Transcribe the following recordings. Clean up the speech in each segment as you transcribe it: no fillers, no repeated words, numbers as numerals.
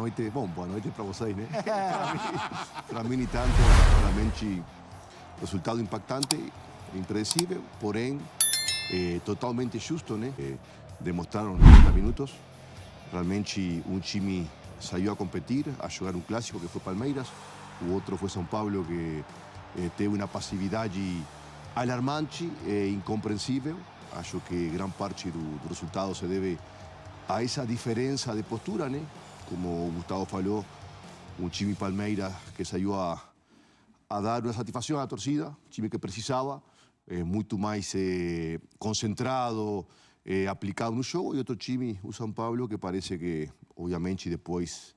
noite. Bom, boa noite para vocês, né? Para mim, nem tanto. Realmente, resultado impactante, impredecível, porém, totalmente justo, né? Demonstraram 90 minutos. Realmente, um time saiu a competir, a jogar um clássico que foi Palmeiras. O outro foi São Paulo, que teve uma passividade alarmante e incompreensível. Acho que grande parte do resultado se deve a essa diferença de postura, né? Como o Gustavo falou, um time Palmeiras que saiu a dar uma satisfação à torcida, time que precisava, muito mais concentrado, aplicado no jogo, e outro time, o São Paulo, que parece que, obviamente, depois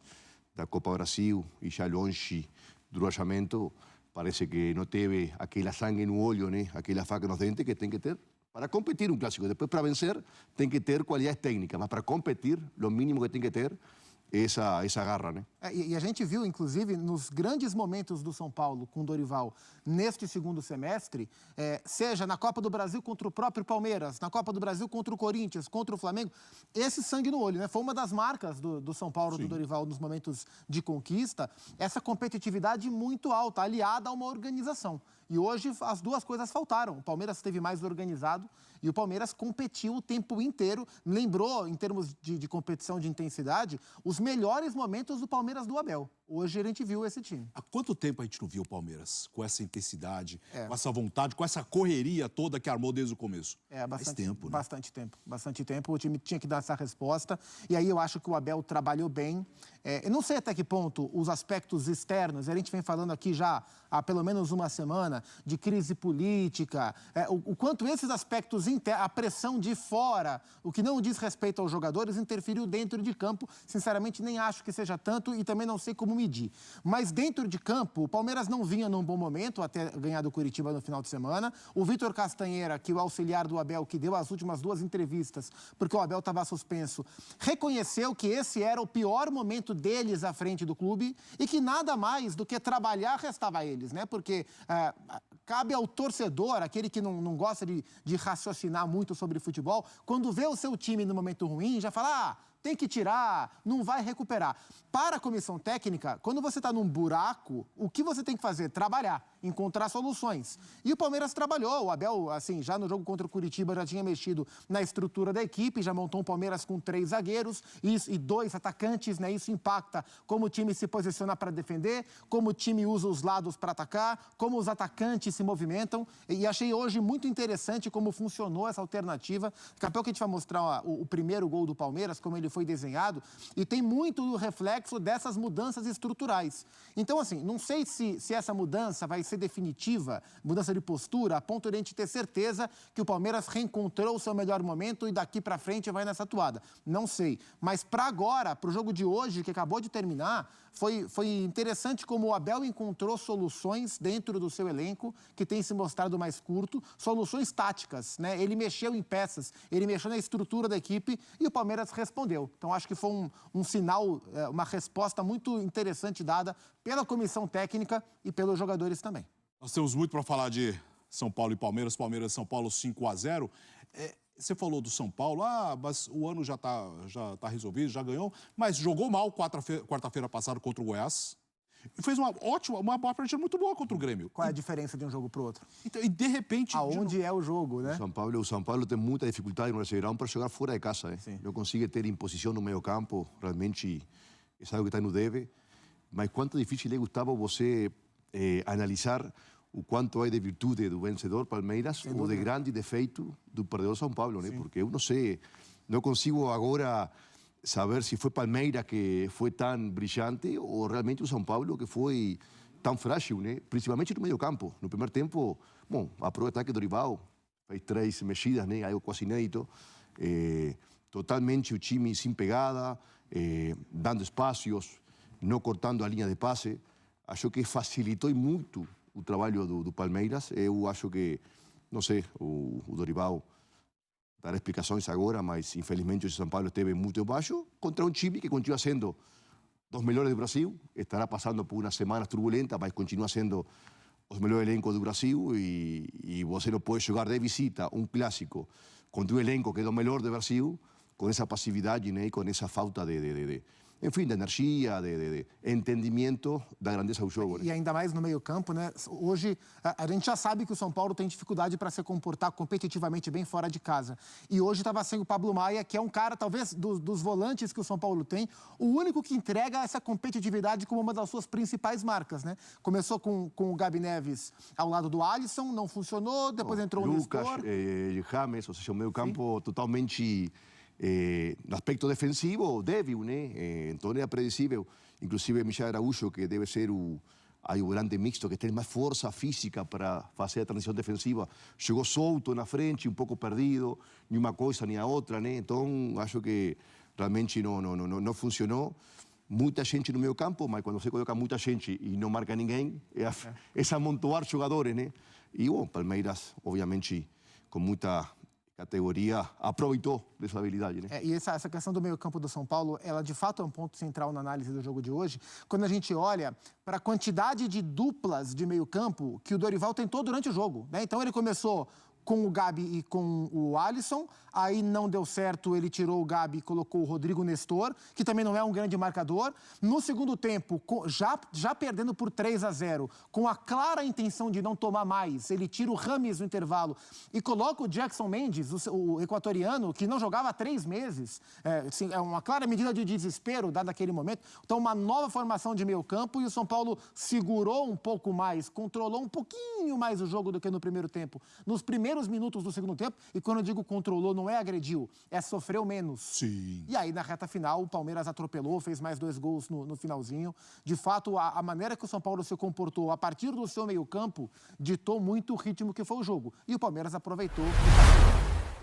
da Copa Brasil e já longe do rebaixamento, parece que não teve aquela sangue no olho, né? Aquela faca nos dentes que tem que ter para competir um clássico. Depois, para vencer, tem que ter qualidade técnica, mas para competir, o mínimo que tem que ter é essa garra, né? E a gente viu, inclusive, nos grandes momentos do São Paulo com o Dorival neste segundo semestre, seja na Copa do Brasil contra o próprio Palmeiras, na Copa do Brasil contra o Corinthians, contra o Flamengo, esse sangue no olho, né? Foi uma das marcas do São Paulo, do Dorival, nos momentos de conquista, essa competitividade muito alta, aliada a uma organização. E hoje as duas coisas faltaram. O Palmeiras esteve mais organizado e o Palmeiras competiu o tempo inteiro. Lembrou, em termos de competição de intensidade, os melhores momentos do Palmeiras do Abel. Hoje a gente viu esse time. Há quanto tempo a gente não viu o Palmeiras com essa intensidade, com essa vontade, com essa correria toda que armou desde o começo? Bastante tempo, né? Bastante tempo. O time tinha que dar essa resposta. E aí eu acho que o Abel trabalhou bem. Eu não sei até que ponto os aspectos externos, a gente vem falando aqui já há pelo menos uma semana, de crise política, o quanto esses aspectos internos, a pressão de fora, o que não diz respeito aos jogadores, interferiu dentro de campo. Sinceramente, nem acho que seja tanto e também não sei como medir. Mas dentro de campo, o Palmeiras não vinha num bom momento até ganhar do Curitiba no final de semana. O Vitor Castanheira, que é o auxiliar do Abel, que deu as últimas duas entrevistas, porque o Abel estava suspenso, reconheceu que esse era o pior momento deles à frente do clube e que nada mais do que trabalhar restava a eles, né? Porque cabe ao torcedor, aquele que não gosta de raciocinar muito sobre futebol, quando vê o seu time no momento ruim, já fala, tem que tirar, não vai recuperar. Para a comissão técnica, quando você está num buraco, o que você tem que fazer? Trabalhar, encontrar soluções. E o Palmeiras trabalhou. O Abel, assim, já no jogo contra o Curitiba, já tinha mexido na estrutura da equipe, já montou um Palmeiras com 3 zagueiros e 2 atacantes, né? Isso impacta como o time se posiciona para defender, como o time usa os lados para atacar, como os atacantes se movimentam. E achei hoje muito interessante como funcionou essa alternativa. Daqui a pouco a gente vai mostrar o primeiro gol do Palmeiras, como ele foi desenhado, e tem muito do reflexo dessas mudanças estruturais. Então, assim, não sei se essa mudança vai ser definitiva, mudança de postura, a ponto de a gente ter certeza que o Palmeiras reencontrou o seu melhor momento e daqui para frente vai nessa toada. Não sei. Mas para agora, para o jogo de hoje, que acabou de terminar, foi interessante como o Abel encontrou soluções dentro do seu elenco, que tem se mostrado mais curto, soluções táticas, né? Ele mexeu em peças, ele mexeu na estrutura da equipe e o Palmeiras respondeu. Então, acho que foi um sinal, uma resposta muito interessante dada pela comissão técnica e pelos jogadores também. Nós temos muito para falar de São Paulo e Palmeiras. Palmeiras e São Paulo 5-0. Você falou do São Paulo, mas o ano já tá resolvido, já ganhou, mas jogou mal quarta-feira passada contra o Goiás. E fez uma partida muito boa contra o Grêmio. Qual é a diferença de um jogo para o outro? Então, e de repente... Aonde é o jogo, né? O São Paulo tem muita dificuldade no Brasileirão para jogar fora de casa, né? Não consegue ter imposição no meio campo, realmente é algo que está no deve. Mas quanto difícil é, Gustavo, você analisar o quanto há de virtude do vencedor Palmeiras ou de grande defeito do perdedor São Paulo, né? Porque eu não sei, não consigo agora saber se foi Palmeiras que foi tão brilhante ou realmente o São Paulo que foi tão frágil, né? Principalmente no meio campo. No primeiro tempo, bom, a prova está que Dorival fez 3 mexidas, né? Algo quase inédito. Totalmente o time sem pegada, dando espaços, não cortando a linha de passe. Acho que facilitou muito o trabalho do Palmeiras. Eu acho que, não sei, o Dorival dará explicações agora, mas infelizmente o São Paulo esteve muito baixo contra um time que continua sendo dos melhores do Brasil. Estará passando por umas semanas turbulentas, mas continua sendo os melhores elencos do Brasil e você não pode jogar de visita um clássico contra um elenco que é do melhor do Brasil com essa passividade, né, e com essa falta de enfim, de energia, de entendimento da grandeza do jogo. Né? E ainda mais no meio-campo, né? Hoje, a gente já sabe que o São Paulo tem dificuldade para se comportar competitivamente bem fora de casa. E hoje estava sem o Pablo Maia, que é um cara, talvez, dos volantes que o São Paulo tem, o único que entrega essa competitividade como uma das suas principais marcas, né? Começou com o Gabi Neves ao lado do Alisson, não funcionou, depois entrou o Lucas, Nestor. James, ou seja, um meio-campo totalmente... no aspecto defensivo, débil, né? Então era previsível. Inclusive, Michel Araújo, que deve ser o volante mixto, que tem mais força física para fazer a transição defensiva, chegou solto na frente, um pouco perdido, nem uma coisa nem a outra, né? Então, acho que realmente não funcionou. Muita gente no meio campo, mas quando você coloca muita gente e não marca ninguém, é amontoar jogadores, né? E, bom, Palmeiras, obviamente, com muita... categoria aproveitou dessa habilidade, né? E essa questão do meio-campo do São Paulo, ela de fato é um ponto central na análise do jogo de hoje. Quando a gente olha para a quantidade de duplas de meio-campo que o Dorival tentou durante o jogo, né? Então ele começou com o Gabi e com o Alisson, aí não deu certo, ele tirou o Gabi e colocou o Rodrigo Nestor, que também não é um grande marcador. No segundo tempo, já perdendo por 3-0, com a clara intenção de não tomar mais, ele tira o Rames no intervalo e coloca o Jackson Mendes, o equatoriano, que não jogava há 3 meses. É uma clara medida de desespero, dado aquele momento. Então, uma nova formação de meio campo e o São Paulo segurou um pouco mais, controlou um pouquinho mais o jogo do que no primeiro tempo. Nos primeiros minutos do segundo tempo, e quando eu digo controlou, não é agrediu, é sofreu menos. Sim. E aí, na reta final, o Palmeiras atropelou, fez mais 2 gols no finalzinho. De fato, a maneira que o São Paulo se comportou a partir do seu meio-campo ditou muito o ritmo que foi o jogo. E o Palmeiras aproveitou.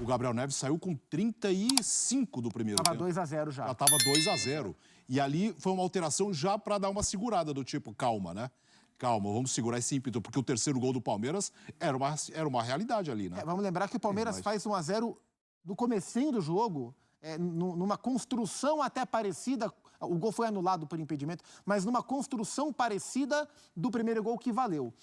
O Gabriel Neves saiu com 35 do primeiro tempo. Estava 2-0 já. Já estava 2-0. E ali foi uma alteração já para dar uma segurada, do tipo, calma, né? Calma, vamos segurar esse ímpeto, porque o terceiro gol do Palmeiras era uma realidade ali, né? Vamos lembrar que o Palmeiras faz 1-0 no comecinho do jogo, numa construção até parecida. O gol foi anulado por impedimento, mas numa construção parecida do primeiro gol que valeu.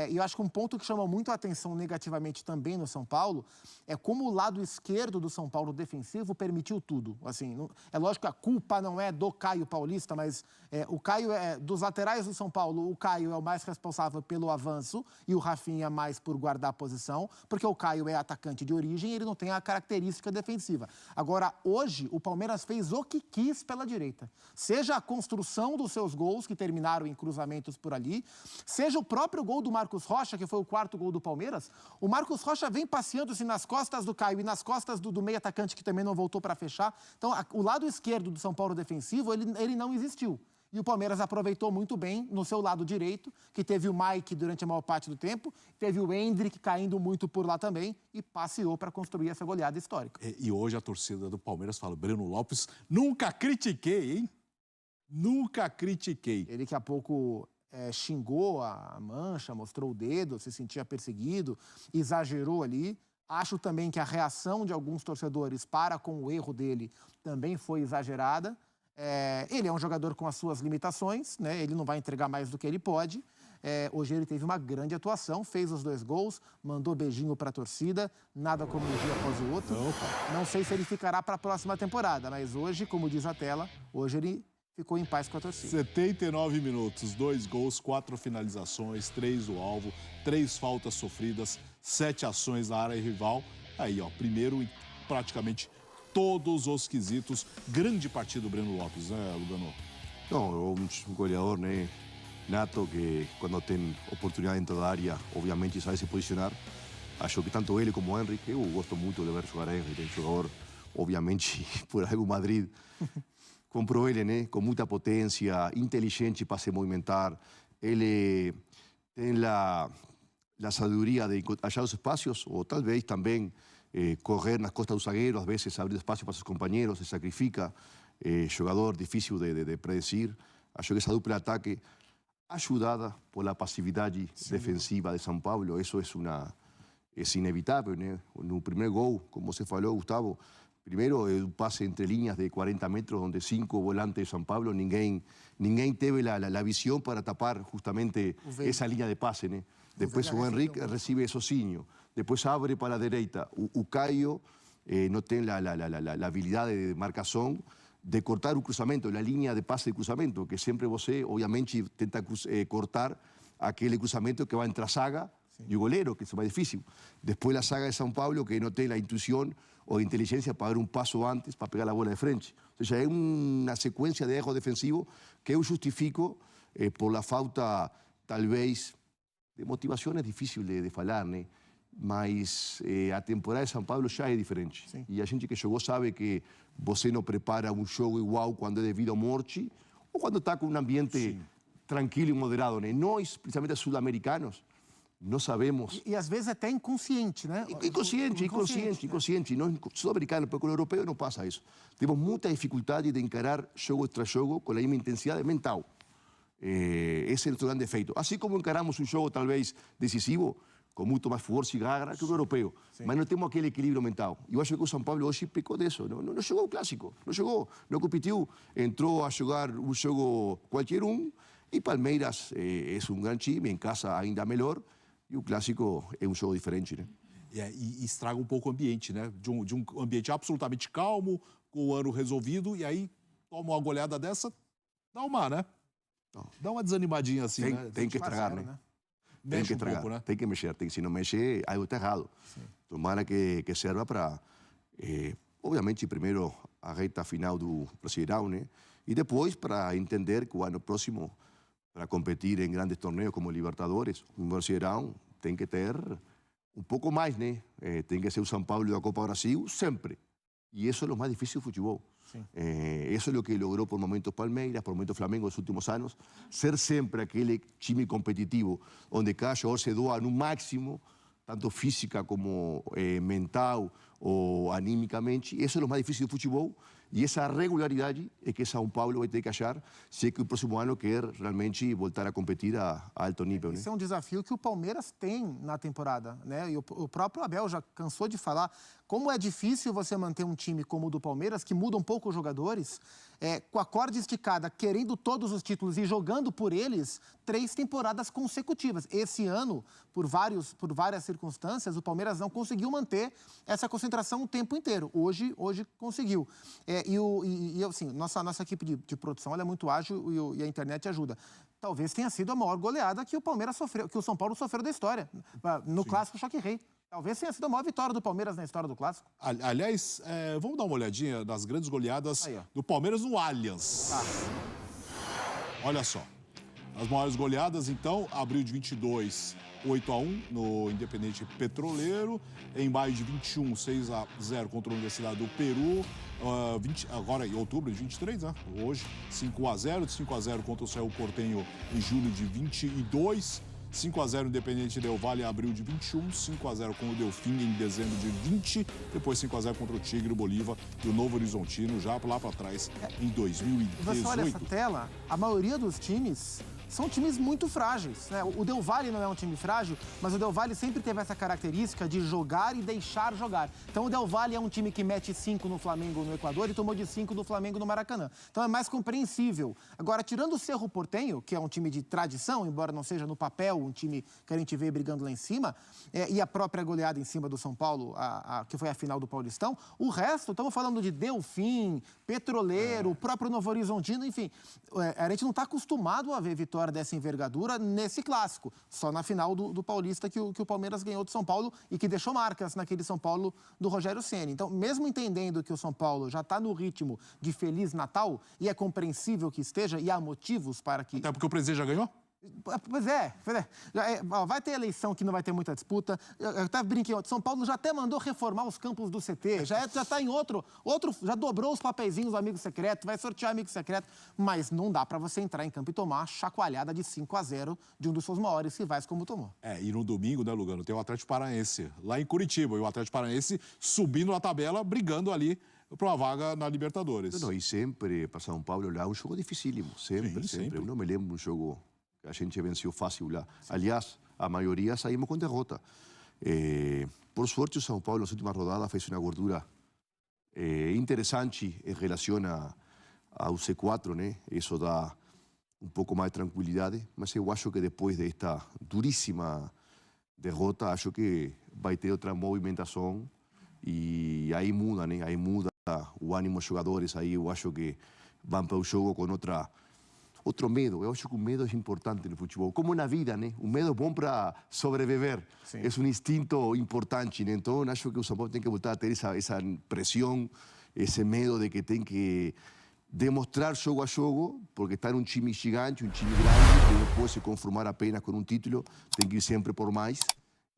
E eu acho que um ponto que chama muito a atenção negativamente também no São Paulo é como o lado esquerdo do São Paulo defensivo permitiu tudo. Assim, é lógico que a culpa não é do Caio Paulista, mas o Caio dos laterais do São Paulo, o Caio é o mais responsável pelo avanço e o Rafinha mais por guardar a posição, porque o Caio é atacante de origem e ele não tem a característica defensiva. Agora, hoje, o Palmeiras fez o que quis pela direita. Seja a construção dos seus gols, que terminaram em cruzamentos por ali, seja o próprio gol do Marcos Rocha, que foi o 4º gol do Palmeiras. O Marcos Rocha vem passeando-se nas costas do Caio e nas costas do meio atacante, que também não voltou para fechar. Então, o lado esquerdo do São Paulo defensivo, ele não existiu. E o Palmeiras aproveitou muito bem no seu lado direito, que teve o Mike durante a maior parte do tempo, teve o Endrick caindo muito por lá também e passeou para construir essa goleada histórica. E hoje a torcida do Palmeiras fala, Breno Lopes, nunca critiquei, hein? Nunca critiquei. Ele que há pouco xingou a Mancha, mostrou o dedo, se sentia perseguido, exagerou ali. Acho também que a reação de alguns torcedores para com o erro dele também foi exagerada. Ele é um jogador com as suas limitações, né? Ele não vai entregar mais do que ele pode. Hoje ele teve uma grande atuação, fez os 2 gols, mandou beijinho para a torcida, nada como um dia após o outro. Não sei se ele ficará para a próxima temporada, mas hoje, como diz a tela, hoje ele ficou em paz com a torcida. 79 minutos, 2 gols, 4 finalizações, 3 do alvo, 3 faltas sofridas, 7 ações na área rival. Aí, ó, primeiro em praticamente todos os quesitos. Grande partida do Breno Lopes, né, Lugano? Não, um goleador, né, nato, que quando tem oportunidade dentro da área, obviamente sabe se posicionar. Acho que tanto ele como o Henrique, eu gosto muito de ver jogar Henrique, é um jogador, obviamente, por algo Madrid. Comprou ele, né, com muita potência, inteligente para se movimentar. Ele tem a sabedoria de achar os espaços, ou talvez também correr nas costas do zagueiro, às vezes abrir espaço para seus companheiros, se sacrifica. Jogador difícil de predecir. Acho que essa dupla de ataque, ajudada por la passividade defensiva de São Paulo, isso é inevitável, né? No primeiro gol, como você falou, Gustavo, primeiro um passe entre linhas de 40 metros, onde 5 volantes de São Paulo, ninguém teve a visão para tapar justamente essa linha de passe, né? Depois o Henrique recebe sozinho, depois abre para a direita. O Caio não tem a habilidade de marcação, de cortar o cruzamento, a linha de passe de cruzamento, que sempre você, obviamente, tenta cortar aquele cruzamento que vai entre a zaga e o goleiro, que é mais difícil. Depois a zaga de São Paulo, que não tem a intuição ou a inteligência para dar um passo antes para pegar a bola de frente. Ou seja, é uma sequência de erros defensivos que eu justifico por a falta, talvez, de motivação. É difícil de falar, né? Mas a temporada de São Paulo já é diferente. Sim. E a gente que jogou sabe que você não prepara um jogo igual quando é devido à morte ou quando está com um ambiente tranquilo e moderado, né? Nós, principalmente sul-americanos, não sabemos... E às vezes até inconsciente, né? Inconsciente. Nós, sul-americanos, porque com o europeu não passa isso. Temos muita dificuldade de encarar jogo tras jogo com a mesma intensidade mental. Esse é o nosso grande defeito. Assim como encaramos um jogo, talvez, decisivo, com muito mais força e garra que o europeu. Sim. Mas não temos aquele equilíbrio mental. Eu acho que o São Paulo hoje pecou disso. Não jogou o clássico. Não jogou. Não competiu. Entrou a jogar um jogo qualquer um. E Palmeiras é um grande time, em casa ainda melhor. E o clássico é um jogo diferente, né? E estraga um pouco o ambiente, né? De um ambiente absolutamente calmo, com o ano resolvido. E aí toma uma goleada dessa, dá uma, né? Dá uma desanimadinha assim, né? Tem que estragar, né? Tem que entregar, pouco, né? Tem que mexer. Se não mexer, algo está errado. Sim. Tomara que serva para, obviamente, primeiro a reta final do Brasileirão, né? E depois para entender que o ano próximo, para competir em grandes torneios como Libertadores, o Brasileirão tem que ter um pouco mais, né? Tem que ser o São Paulo da Copa do Brasil sempre. E isso é o mais difícil do futebol. Isso é o que logrou por momentos Palmeiras, por momentos Flamengo nos últimos anos, ser sempre aquele time competitivo, onde cada jogador se doa no máximo, tanto física como mental ou animicamente. Isso é o mais difícil do futebol. E essa regularidade é que São Paulo vai ter que achar se é que o próximo ano quer realmente voltar a competir a alto nível. Esse é um desafio que o Palmeiras tem na temporada, né? E o próprio Abel já cansou de falar como é difícil você manter um time como o do Palmeiras, que muda um pouco os jogadores, com a corda esticada, querendo todos os títulos e jogando por eles 3 temporadas consecutivas. Esse ano, por várias circunstâncias, o Palmeiras não conseguiu manter essa concentração o tempo inteiro. Hoje conseguiu. Assim, nossa equipe de produção ela é muito ágil e a internet ajuda. Talvez tenha sido a maior goleada que o Palmeiras sofreu, que o São Paulo sofreu da história, no clássico Choque Rei. Talvez tenha sido a maior vitória do Palmeiras na história do clássico. Aliás, vamos dar uma olhadinha nas grandes goleadas do Palmeiras no Allianz. Olha só. As maiores goleadas, então, abril de 22, 8-1 no Independente Petroleiro. Em maio de 21, 6-0 contra a Universidade do Peru. Agora em outubro de 23, né? Hoje, 5-0. 5-0 contra o Cerro Porteño em julho de 22. 5-0 Independente Del Valle em abril de 21, 5-0 com o Delfim em dezembro de 20, depois 5-0 contra o Tigre, o Bolívar e o Novo Horizontino já lá para trás em 2018. Você olha essa tela, a maioria dos times são times muito frágeis, né? O Del Valle não é um time frágil, mas o Del Valle sempre teve essa característica de jogar e deixar jogar. Então o Del Valle é um time que mete 5 no Flamengo no Equador e tomou de 5 do Flamengo no Maracanã. Então é mais compreensível. Agora, tirando o Cerro Porteño, que é um time de tradição, embora não seja no papel um time que a gente vê brigando lá em cima, e a própria goleada em cima do São Paulo, que foi a final do Paulistão, o resto, estamos falando de Delfim, Petroleiro, o próprio Novo Horizontino, enfim. A gente não está acostumado a ver vitória dessa envergadura nesse clássico. Só na final do Paulista que o Palmeiras ganhou do São Paulo e que deixou marcas naquele São Paulo do Rogério Ceni. Então, mesmo entendendo que o São Paulo já está no ritmo de Feliz Natal, e é compreensível que esteja, e há motivos para que... Até porque o presidente já ganhou? Pois é. Vai ter eleição que não vai ter muita disputa. Eu estava brincando, São Paulo já até mandou reformar os campos do CT, já está em outro, já dobrou os papeizinhos do amigo secreto, vai sortear amigo secreto, mas não dá para você entrar em campo e tomar uma chacoalhada de 5-0 de um dos seus maiores rivais como tomou. E no domingo, né, Lugano, tem o Atlético Paranaense lá em Curitiba, e o Atlético Paranaense subindo na tabela, brigando ali para uma vaga na Libertadores. E sempre para São Paulo lá um jogo dificílimo, sempre. Eu não me lembro um jogo que a gente venceu fácil lá. Aliás, a maioria saímos com derrota. Por sorte, o São Paulo, nas últimas rodadas, fez uma gordura interessante em relação ao C4, né? Isso dá um pouco mais de tranquilidade, mas eu acho que depois desta duríssima derrota, acho que vai ter outra movimentação e aí muda, né? Aí muda levanta o ânimo aos jogadores, aí eu acho que vão para o jogo com outro medo. Eu acho que o medo é importante no futebol, como na vida, né? O medo é bom para sobreviver. Sim. É um instinto importante, né? Então, eu acho que o São Paulo tem que voltar a ter essa pressão, esse medo de que tem que demonstrar jogo a jogo, porque está num time gigante, um time grande, que não pode se conformar apenas com um título, tem que ir sempre por mais.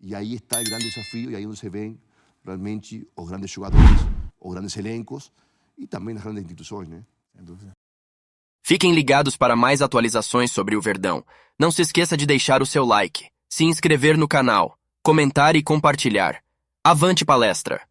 E aí está o grande desafio, e aí onde se vê realmente os grandes jogadores, os grandes elencos e também as grandes instituições, né? Sem dúvida. Fiquem ligados para mais atualizações sobre o Verdão. Não se esqueça de deixar o seu like, se inscrever no canal, comentar e compartilhar. Avante palestra!